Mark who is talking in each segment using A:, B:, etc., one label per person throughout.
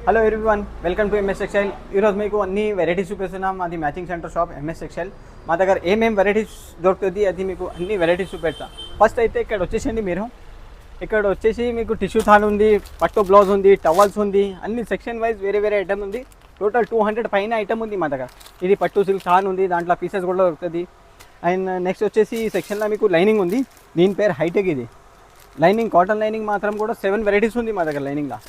A: Hello everyone, welcome to MS textile. ఈరోజు మీకు అన్ని వెరైటీస్ చూపిస్తున్నాం. అది matching centre shop MS textile. మా దగ్గర ఏమేమి వెరైటీస్ దొరుకుతుంది అది మీకు అన్ని వెరైటీస్ చూపెడతా. ఫస్ట్ అయితే ఇక్కడ వచ్చేసండి మీరు. ఇక్కడ వచ్చేసి మీకు టిష్యూ థాన్ ఉంది, పట్టు బ్లౌజ్ ఉంది, టవల్స్ ఉంది, అన్ని సెక్షన్ వైజ్ వేరే వేరే ఐటమ్ ఉంది. టోటల్ 200 పైన ఐటమ్ ఉంది మా దగ్గర. ఇది పట్టు సిల్క్ థాన్ ఉంది, దాంట్లో పీసెస్ కూడా దొరుకుతుంది. అండ్ నెక్స్ట్ వచ్చేసి ఈ సెక్షన్లో మీకు లైనింగ్ ఉంది. దీని పేరు హైటెక్. ఇది లైనింగ్, కాటన్ లైనింగ్ మాత్రం కూడా 7 వెరైటీస్ ఉంది మా దగ్గర లైనింగ్లో.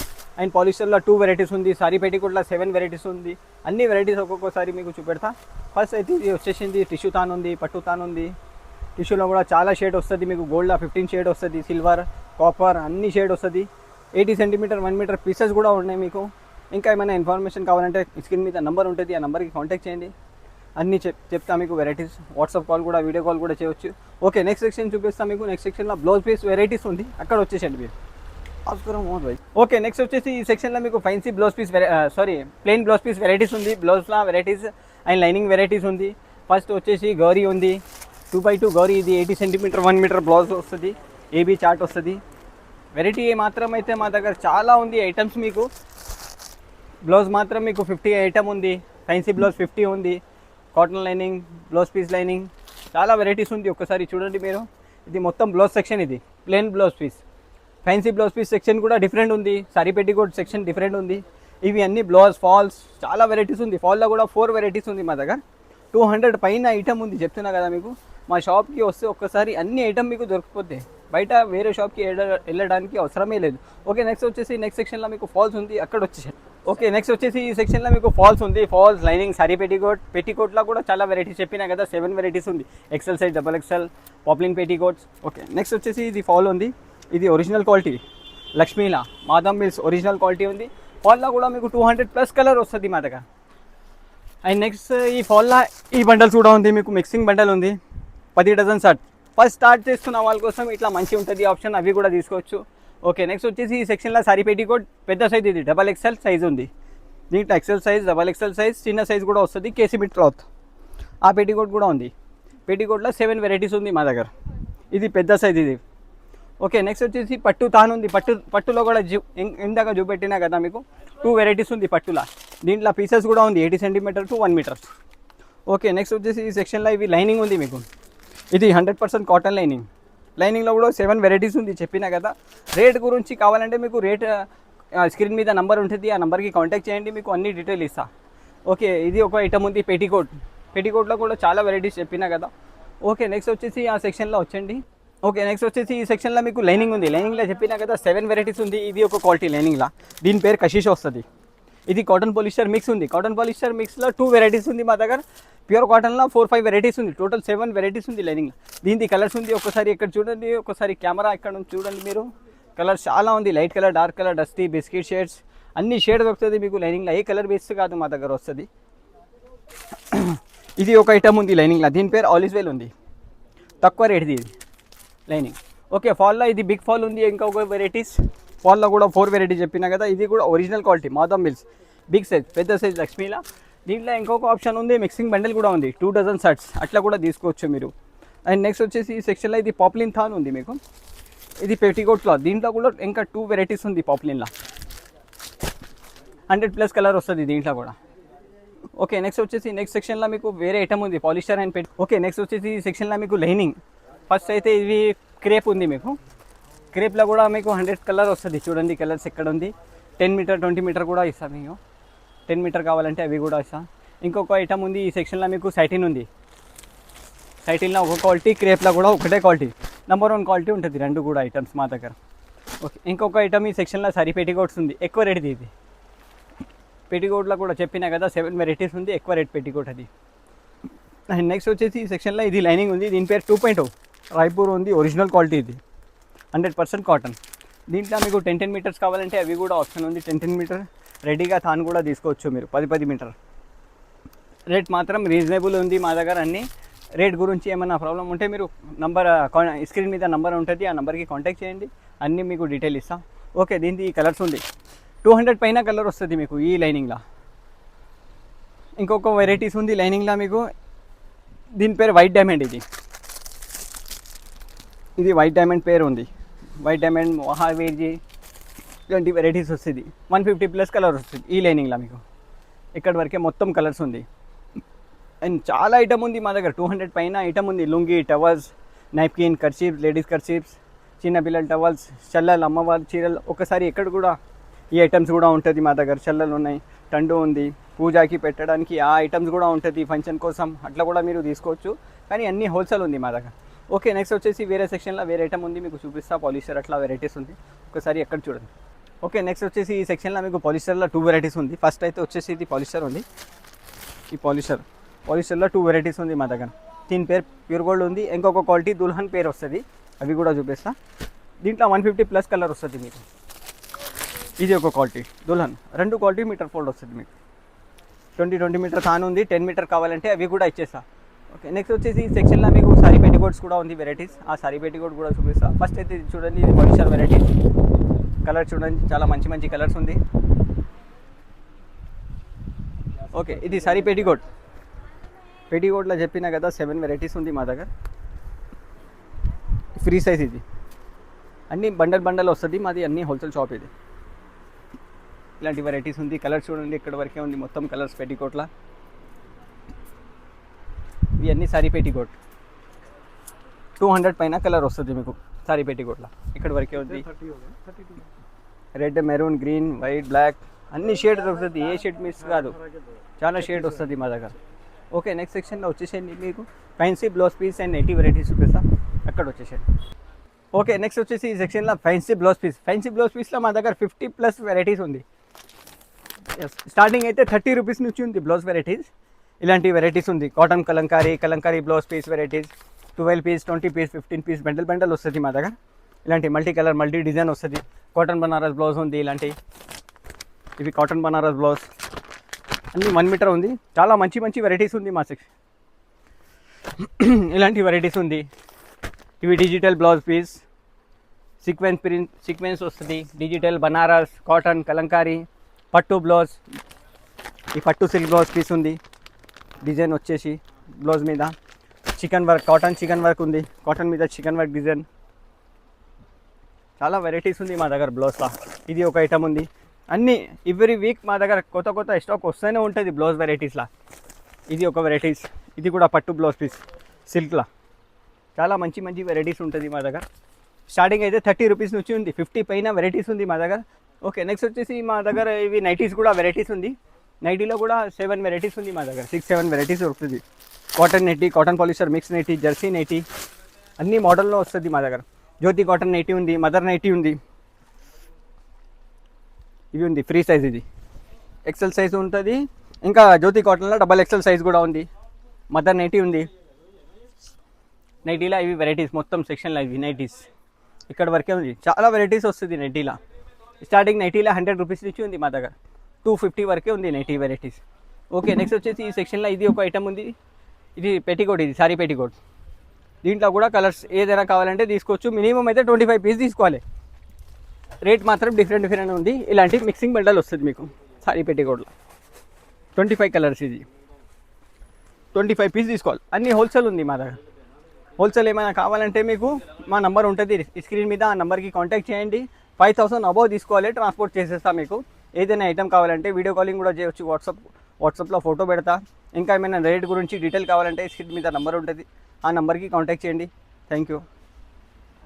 A: అండ్ పాలిస్టర్లో 2 వెరైటీస్ ఉంది, సారీ పెట్టికోట్లో 7 వెరైటీస్ ఉంది. అన్ని వెరైటీస్ ఒక్కొక్కసారి మీకు చూపెడతా. ఫస్ట్ అయితే ఇది వచ్చేసింది టిష్యూ తాన్ ఉంది, పట్టు తాన్ ఉంది. టిష్యూలో కూడా చాలా షేడ్ వస్తుంది మీకు. గోల్డ్లో 15 షేడ్ వస్తుంది, సిల్వర్, కాపర్ అన్ని షేడ్ వస్తుంది. 80 సెంటీమీటర్ 1 మీటర్ పీసెస్ కూడా ఉన్నాయి మీకు. ఇంకా ఏమైనా ఇన్ఫర్మేషన్ కావాలంటే స్క్రీన్ మీద నెంబర్ ఉంటుంది, ఆ నెంబర్కి కాంటాక్ట్ చేయండి. అన్నీ చెప్తా మీకు వెరైటీస్. వాట్సాప్ కాల్ కూడా, వీడియో కాల్ కూడా చేయవచ్చు. ఓకే, నెక్స్ట్ సెక్షన్ చూపిస్తాను మీకు. నెక్స్ట్ సెక్షన్లో బ్లౌజ్ పీస్ వెరైటీస్ ఉంది, అక్కడ వచ్చేసండి మీరు. ఓకే, నెక్స్ట్ వచ్చేసి ఈ సెక్షన్లో మీకు fancy blouse piece plain blouse piece varieties ఉంది. బ్లౌజ్లో వెరైటీస్ అండ్ లైనింగ్ వెరైటీస్ ఉంది. ఫస్ట్ వచ్చేసి గౌరీ ఉంది, 2x2 గౌరీ. ఇది 80 సెంటీమీటర్ 1 మీటర్ బ్లౌజ్ వస్తుంది, ఏబీ చార్ట్ వస్తుంది. వెరైటీ మాత్రం అయితే మా దగ్గర చాలా ఉంది ఐటమ్స్ మీకు. బ్లౌజ్ మాత్రం మీకు 50 ఐటమ్ ఉంది. ఫ్యాన్సీ బ్లౌజ్ 50 ఉంది. Cotton lining, blouse piece lining, చాలా వెరైటీస్ ఉంది. ఒక్కసారి చూడండి మీరు. ఇది మొత్తం బ్లౌజ్ సెక్షన్. ఇది plain blouse piece. Fancy blouse piece section కూడా డిఫరెంట్ ఉంది. సారీ పెట్టికోట్ సెక్షన్ డిఫరెంట్ ఉంది. ఇవి అన్ని బ్లౌజ్, ఫాల్స్, చాలా వెరైటీస్ ఉంది. ఫాల్లో కూడా 4 వెరైటీస్ ఉంది మా దగ్గర. 200 పైన ఐటమ్ ఉంది చెప్తున్నా కదా మీకు. మా షాప్కి వస్తే ఒక్కసారి అన్ని ఐటమ్ మీకు దొరికిపోతాయి. బయట వేరే షాప్కి వెళ్ళడానికి అవసరమే లేదు. ఓకే, నెక్స్ట్ వచ్చేసి నెక్స్ట్ సెక్షన్లో మీకు ఫాల్స్ ఉంది, అక్కడ వచ్చేసి. ఓకే, నెక్స్ట్ వచ్చేసి ఈ సెక్షన్లో మీకు ఫాల్స్ ఉంది. Falls, lining, sari petticoat. పెట్టికోట్లో కూడా చాలా వెరైటీస్ చెప్పినా కదా, 7 వెరైటీస్ ఉంది. XL size, double XL, poplin petticoats. Okay, next వచ్చేసి ఇది ఫాల్ ఉంది. ఇది ఒరిజినల్ క్వాలిటీ, లక్ష్మీలా మాధవ్ మిల్స్ ఒరిజినల్ క్వాలిటీ ఉంది. ఫాల్లో కూడా మీకు 200+ కలర్ వస్తుంది మా దగ్గర. అండ్ నెక్స్ట్ ఈ ఫాల్లో ఈ బండల్స్ కూడా ఉంది మీకు. మిక్సింగ్ బండల్ ఉంది, 10 డజన్ షర్ట్. ఫస్ట్ స్టార్ట్ చేస్తున్న వాళ్ళ కోసం ఇట్లా మంచి ఉంటుంది ఆప్షన్, అవి కూడా తీసుకోవచ్చు. ఓకే, నెక్స్ట్ వచ్చేసి ఈ సెక్షన్లో సారీ పెట్టికోట్ పెద్ద సైజ్. ఇది డబల్ ఎక్సెల్ సైజ్ ఉంది. దీంట్లో XL size, double XL size, చిన్న సైజ్ కూడా వస్తుంది. KCB cloth. ఆ పెట్టికోట్ కూడా ఉంది. పెట్టికోట్లో 7 వెరైటీస్ ఉంది మా దగ్గర. ఇది పెద్ద సైజ్ ఇది. ఓకే, నెక్స్ట్ వచ్చేసి పట్టు తాను ఉంది. పట్టులో కూడా ఇందాక చూపెట్టినా కదా మీకు. 2 వెరైటీస్ ఉంది పట్టులా. దీంట్లో పీసెస్ కూడా ఉంది, 80 centimetre to 1 metre. Okay, next వచ్చేసి ఈ సెక్షన్లో ఇవి లైనింగ్ ఉంది మీకు. ఇది 100% కాటన్ లైనింగ్. లైనింగ్లో కూడా 7 వెరైటీస్ ఉంది చెప్పినా కదా. రేట్ గురించి కావాలంటే మీకు రేట్ స్క్రీన్ మీద నెంబర్ ఉంటుంది, ఆ నెంబర్కి కాంటాక్ట్ చేయండి, మీకు అన్ని డీటెయిల్ ఇస్తా. ఓకే, ఇది ఒక ఐటమ్ ఉంది పెట్టికోట్. పెట్టికోట్లో కూడా చాలా వెరైటీస్ చెప్పినా కదా. ఓకే, నెక్స్ట్ వచ్చేసి ఆ సెక్షన్లో వచ్చండి. ఓకే, నెక్స్ట్ వచ్చేసి ఈ సెక్షన్లో మీకు లైనింగ్ ఉంది. లైనింగ్లో చెప్పినా కదా 7 వెరైటీస్ ఉంది. ఇది ఒక క్వాలిటీ లైనింగ్లో. దీని పేరు కషిష్ వస్తుంది. ఇది కాటన్ పాలిస్టర్ మిక్స్ ఉంది. కాటన్ పాలిస్టర్ మిక్స్లో 2 వెరైటీస్ ఉంది మా దగ్గర. ప్యూర్ కాటన్లో 4-5 వెరైటీస్ ఉంది. టోటల్ 7 వెరైటీస్ ఉంది లైనింగ్లో. దీనికి కలర్స్ ఉంది. ఒకసారి ఇక్కడ చూడండి, ఒకసారి కెమెరా ఇక్కడ నుంచి చూడండి మీరు. కలర్స్ చాలా ఉంది. Light colour, dark colour, dusty, biscuit shades, అన్ని షేడ్ దొరుకుతుంది మీకు లైనింగ్లో. ఏ కలర్ బేస్ కాదు మా దగ్గర వస్తుంది. ఇది ఒక ఐటమ్ ఉంది లైనింగ్లో. దీని పేరు ఆలిస్ వెల్ ఉంది. తక్కువ రేట్ది ఇది లైనింగ్. ఓకే, ఫాల్లో ఇది బిగ్ ఫాల్ ఉంది. ఇంకొక వెరైటీస్ ఫాల్లో కూడా 4 వెరైటీస్ చెప్పినా కదా. ఇది కూడా original quality Madhav mills, big size, పెద్ద సైజ్ లక్ష్మీలా. దీంట్లో ఇంకొక ఆప్షన్ ఉంది, మిక్సింగ్ బండల్ కూడా ఉంది. 2 డజన్ షర్ట్స్ అట్లా కూడా తీసుకోవచ్చు మీరు. అండ్ నెక్స్ట్ వచ్చేసి ఈ సెక్షన్లో ఇది పాప్లిన్ థాన్ ఉంది మీకు. ఇది పెట్టికోట్ క్లాత్. దీంట్లో కూడా ఇంకా 2 వెరైటీస్ ఉంది పాప్లిన్లో. 100+ కలర్ వస్తుంది దీంట్లో కూడా. ఓకే, నెక్స్ట్ వచ్చేసి నెక్స్ట్ సెక్షన్లో మీకు వేరే ఐటమ్ ఉంది, పాలిస్టర్ అండ్ పెట్టి. ఓకే, నెక్స్ట్ వచ్చేసి ఈ సెక్షన్లో మీకు లైనింగ్. ఫస్ట్ అయితే ఇది క్రేప్ ఉంది మీకు. క్రేప్లో కూడా మీకు 100 కలర్ వస్తుంది. చూడండి కలర్స్ ఎక్కడ ఉంది. 10 మీటర్ 20 మీటర్ కూడా ఇస్తాను మీకు. 10 మీటర్ కావాలంటే అవి కూడా ఇస్తాను. ఇంకొక ఐటమ్ ఉంది ఈ సెక్షన్లో మీకు. సైటిన్ ఉంది. సైటిన్లో ఒక క్వాలిటీ, క్రేప్లో కూడా ఒకటే క్వాలిటీ. నెంబర్ 1 క్వాలిటీ ఉంటుంది 2 కూడా ఐటమ్స్ మా దగ్గర. ఓకే, ఇంకొక ఐటమ్ ఈ సెక్షన్లో సారీ పెట్టికోట్స్ ఉంది. ఎక్కువ రేట్ది ఇది. పెట్టికోట్లో కూడా చెప్పినా కదా 7 వెరైటీస్ ఉంది. ఎక్కువ రేట్ పెట్టికోట్ అది. అండ్ నెక్స్ట్ వచ్చేసి ఈ సెక్షన్లో ఇది లైనింగ్ ఉంది. దీని పేరు 2.0 రాయ్పూర్ ఉంది. ఒరిజినల్ క్వాలిటీ ఇది, 100% కాటన్. దీంట్లో మీకు 10 మీటర్స్ కావాలంటే అవి కూడా ఆప్షన్ ఉంది. 10 మీటర్ రెడీగా తాను కూడా తీసుకోవచ్చు మీరు. 10 మీటర్. రేట్ మాత్రం రీజనబుల్ ఉంది మా దగ్గర. అన్ని రేట్ గురించి ఏమైనా ప్రాబ్లం ఉంటే మీరు స్క్రీన్ మీద నెంబర్ ఉంటుంది, ఆ నెంబర్కి కాంటాక్ట్ చేయండి, అన్నీ మీకు డీటెయిల్ ఇస్తాం. ఓకే, దీనికి ఈ కలర్స్ ఉంది. 200 పైన కలర్ వస్తుంది మీకు ఈ లైనింగ్లో. ఇంకొక వెరైటీస్ ఉంది లైనింగ్లో మీకు. దీని పేరు వైట్ డైమండ్. ఇది వైట్ డైమండ్ పేరు ఉంది. వైట్ డైమండ్, మహావీర్జీ, ఇలాంటి వెరైటీస్ వస్తుంది 150+ కలర్ వస్తుంది ఈ లైనింగ్లో మీకు. ఇక్కడ వరకే మొత్తం కలర్స్ ఉంది. అండ్ చాలా ఐటమ్ ఉంది మా దగ్గర, 200 పైన ఐటమ్ ఉంది. లుంగి, టవల్స్, నైప్కిన్, కర్చీప్స్, లేడీస్ కర్చీప్స్, చిన్నపిల్లల టవల్స్, చల్లలు, అమ్మవారి చీరలు. ఒకసారి ఎక్కడ కూడా ఈ ఐటమ్స్ కూడా ఉంటుంది మా దగ్గర. చల్లలు ఉన్నాయి, టండు ఉంది, పూజకి పెట్టడానికి ఆ ఐటమ్స్ కూడా ఉంటుంది, ఫంక్షన్ కోసం అట్లా కూడా మీరు తీసుకోవచ్చు. కానీ అన్నీ హోల్సేల్ ఉంది మా దగ్గర. ఓకే, నెక్స్ట్ వచ్చేసి వేరే సెక్షన్లో వేరే ఐటమ్ ఉంది, మీకు చూపిస్తా. పాలిస్టర్ అట్లా వెరైటీస్ ఉంది, ఒకసారి ఎక్కడ చూడండి. ఓకే, నెక్స్ట్ వచ్చేసి ఈ సెక్షన్లో మీకు పాలిస్టర్లో 2 వెరైటీస్ ఉంది. ఫస్ట్ అయితే వచ్చేసి ఇది పాలిస్టర్ ఉంది. ఈ పాలిస్టర్లో 2 వెరైటీస్ ఉంది మా దగ్గర. 3 పేర్ ప్యూర్ గోల్డ్ ఉంది, ఇంకొక క్వాలిటీ దుల్హన్ పేర్ వస్తుంది, అవి కూడా చూపిస్తా. దీంట్లో 150+ కలర్ వస్తుంది మీకు. ఇది ఒక quality Dulhan, 2 quality metre fold వస్తుంది మీకు. 20 మీటర్ తాను ఉంది, 10 మీటర్ కావాలంటే అవి కూడా ఇచ్చేస్తా. ఓకే, నెక్స్ట్ వచ్చేసి ఈ సెక్షన్లో మీకు సారీ పెట్టికోట్స్ కూడా ఉంది వెరైటీస్. ఆ సారీ పెట్టికోట్ కూడా చూపిస్తా. ఫస్ట్ అయితే ఇది చూడండి, ఇది పాలిస్టర్ వెరైటీ. కలర్ చూడండి, చాలా మంచి మంచి కలర్స్ ఉంది. ఓకే, ఇది సారీ పెట్టికోట్. పెట్టికోట్లో చెప్పినా కదా 7 వెరైటీస్ ఉంది మా దగ్గర. ఫ్రీ సైజ్ ఇది, అన్నీ బండల్ వస్తుంది మాది, అన్నీ హోల్సేల్ షాప్ ఇది. ఇలాంటి వెరైటీస్ ఉంది. కలర్ చూడండి, ఇక్కడ వరకే ఉంది మొత్తం కలర్స్ పెట్టికోట్లా. ఇవి అన్నీ సారీ పెట్టికోట్, 200 పైన కలర్ వస్తుంది మీకు సారీ పెట్టికోట్లా. ఇక్కడ వరకే ఉంది. Red, maroon, green, white, black అన్ని షేడ్ వస్తుంది, ఏ షేడ్ మిస్ కాదు, చాలా షేడ్ వస్తుంది మా దగ్గర. ఓకే, నెక్స్ట్ సెక్షన్లో వచ్చేసేయండి మీకు fancy blouse piece and native varieties చూపిస్తా, అక్కడ వచ్చేసేయండి. ఓకే, నెక్స్ట్ వచ్చేసి ఈ సెక్షన్లో fancy blouse piece. Fancy blouse పీస్లో మా దగ్గర 50+ వెరైటీస్ ఉంది. స్టార్టింగ్ అయితే 30 రూపీస్ నుంచి ఉంది బ్లౌజ్ వెరైటీస్. ఇలాంటి వెరైటీస్ ఉంది. Cotton kalamkari blouse piece varieties 12 piece, 20 piece, 15 piece bundle వస్తుంది మా దగ్గర. ఇలాంటి మల్టీ కలర్, మల్టీ డిజైన్ వస్తుంది. కాటన్ బనారస్ బ్లౌజ్ ఉంది. ఇవి కాటన్ బనారస్ బ్లౌజ్ అన్నీ 1 మీటర్ ఉంది. చాలా మంచి వెరైటీస్ ఉంది మా సెక్షన్. ఇలాంటి వెరైటీస్ ఉంది. ఇవి డిజిటల్ బ్లౌజ్ పీస్, సీక్వెన్స్ వస్తుంది. డిజిటల్, బనారస్, కాటన్, కలంకారీ, పట్టు బ్లౌజ్. ఈ పట్టు సిల్క్ బ్లౌజ్ పీస్ ఉంది. డిజైన్ వచ్చేసి బ్లౌజ్ మీద chicken work, cotton chicken work ఉంది. కాటన్ మీద చికెన్ వర్క్ డిజైన్. చాలా వెరైటీస్ ఉంది మా దగ్గర బ్లౌజ్లో. ఇది ఒక ఐటమ్ ఉంది. అన్నీ ఎవ్రీ వీక్ మా దగ్గర కొత్త స్టాక్ వస్తూనే ఉంటుంది బ్లౌజ్ వెరైటీస్లో. ఇది ఒక వెరైటీస్. ఇది కూడా పట్టు బ్లౌజ్ పీస్ సిల్క్లా. చాలా మంచి వెరైటీస్ ఉంటుంది మా దగ్గర. స్టార్టింగ్ అయితే 30 రూపీస్ నుంచి ఉంది, 50 పైన వెరైటీస్ ఉంది మా దగ్గర. ఓకే, నెక్స్ట్ వచ్చేసి మా దగ్గర ఇవి నైటీస్ కూడా వెరైటీస్ ఉంది. నైటీలో కూడా 7 వెరైటీస్ ఉంది మా దగ్గర. 6-7 వెరైటీస్ దొరుకుతుంది. Cotton nightie, cotton polyester mix nightie, jersey nightie అన్ని మోడల్లో వస్తుంది మా దగ్గర. జ్యోతి కాటన్ నైటీ ఉంది, మదర్ నైటీ ఉంది. ఇవి ఉంది ఫ్రీ సైజ్, ఇది ఎక్సెల్ సైజ్ ఉంటుంది. ఇంకా జ్యోతి కాటన్లో XXL సైజ్ కూడా ఉంది. మదర్ నైటీ ఉంది. నైటీలో ఇవి వెరైటీస్ మొత్తం సెక్షన్లో ఇవి నైటీస్ ఇక్కడ వరకే ఉంది. చాలా వెరైటీస్ వస్తుంది నైటీలో. స్టార్టింగ్ నైటీలో 100 రూపీస్ నుంచి ఉంది మా దగ్గర. 250 వరకే ఉంది నైటీ వెరైటీస్. ఓకే, నెక్స్ట్ వచ్చేసి ఈ సెక్షన్లో ఇది ఒక ఐటమ్ ఉంది. ఇది పెట్టికోట్, ఇది సారీ పెట్టికోట్. దీంట్లో కూడా కలర్స్ ఏదైనా కావాలంటే తీసుకోవచ్చు. మినిమం అయితే 25 పీస్ తీసుకోవాలి. రేట్ మాత్రం డిఫరెంట్ ఉంది. ఇలాంటి మిక్సింగ్ బండల్ వస్తుంది మీకు సారీ పెట్టికోట్లో. 25 కలర్స్, ఇది 25 పీస్ తీసుకోవాలి. అన్నీ హోల్సేల్ ఉంది మా దగ్గర. హోల్సేల్ ఏమైనా కావాలంటే మీకు మా నంబర్ ఉంటుంది స్క్రీన్ మీద, ఆ నెంబర్కి కాంటాక్ట్ చేయండి. 5000 అబోవ్ తీసుకోవాలి, ట్రాన్స్పోర్ట్ చేసేస్తా మీకు. ఏదైనా ఐటమ్ కావాలంటే వీడియో కాలింగ్ కూడా చేయవచ్చు. వాట్సాప్లో ఫోటో పెడతా. ఇంకా ఏమైనా రేట్ గురించి డీటెయిల్ కావాలంటే స్క్రీన్ మీద నెంబర్ ఉంటుంది, ఆ నెంబర్కి కాంటాక్ట్ చేయండి. Thank you.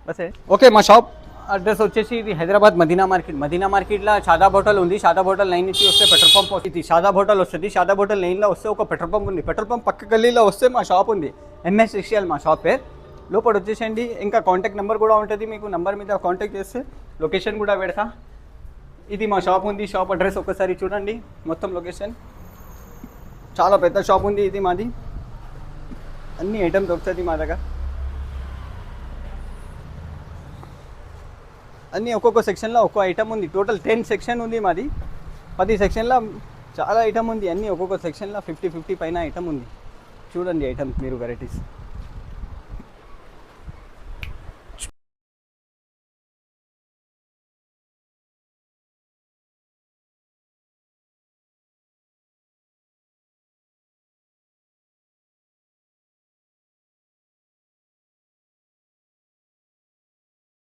A: బసే. ఓకే, మా షాప్ అడ్రస్ వచ్చేసి ఇది హైదరాబాద్ మదీనా మార్కెట్లో షాదాబ్ హోటల్ ఉంది. షాదాబ్ హోటల్ లైన్ నుంచి వస్తే పెట్రోల్ పంప్ ఇది షాదాబ్ హోటల్ వస్తుంది. షాదాబ్ హోటల్ లైన్లో వస్తే ఒక పెట్రోల్ పంప్ ఉంది. పెట్రోల్ పంప్ పక్క గల్లీలో వస్తే మా షాప్ ఉంది. MS టెక్స్టైల్ మా షాప్ పేరు. లోపల వచ్చేసండి. ఇంకా కాంటాక్ట్ నెంబర్ కూడా ఉంటుంది మీకు. నెంబర్ మీద కాంటాక్ట్ చేస్తే లొకేషన్ కూడా పెడతా. ఇది మా షాప్ ఉంది. షాప్ అడ్రస్ ఒకసారి చూడండి, మొత్తం లొకేషన్. చాలా పెద్ద షాప్ ఉంది ఇది మాది. అన్ని ఐటమ్ దొరుకుతుంది మా దగ్గర. అన్నీ ఒక్కొక్క సెక్షన్లో ఒక్కో ఐటమ్ ఉంది. టోటల్ 10 సెక్షన్ ఉంది మాది. 10 సెక్షన్లో చాలా ఐటమ్ ఉంది. అన్నీ ఒక్కొక్క సెక్షన్లో 50 పైన ఐటమ్ ఉంది. చూడండి ఐటమ్స్ మీరు వెరైటీస్.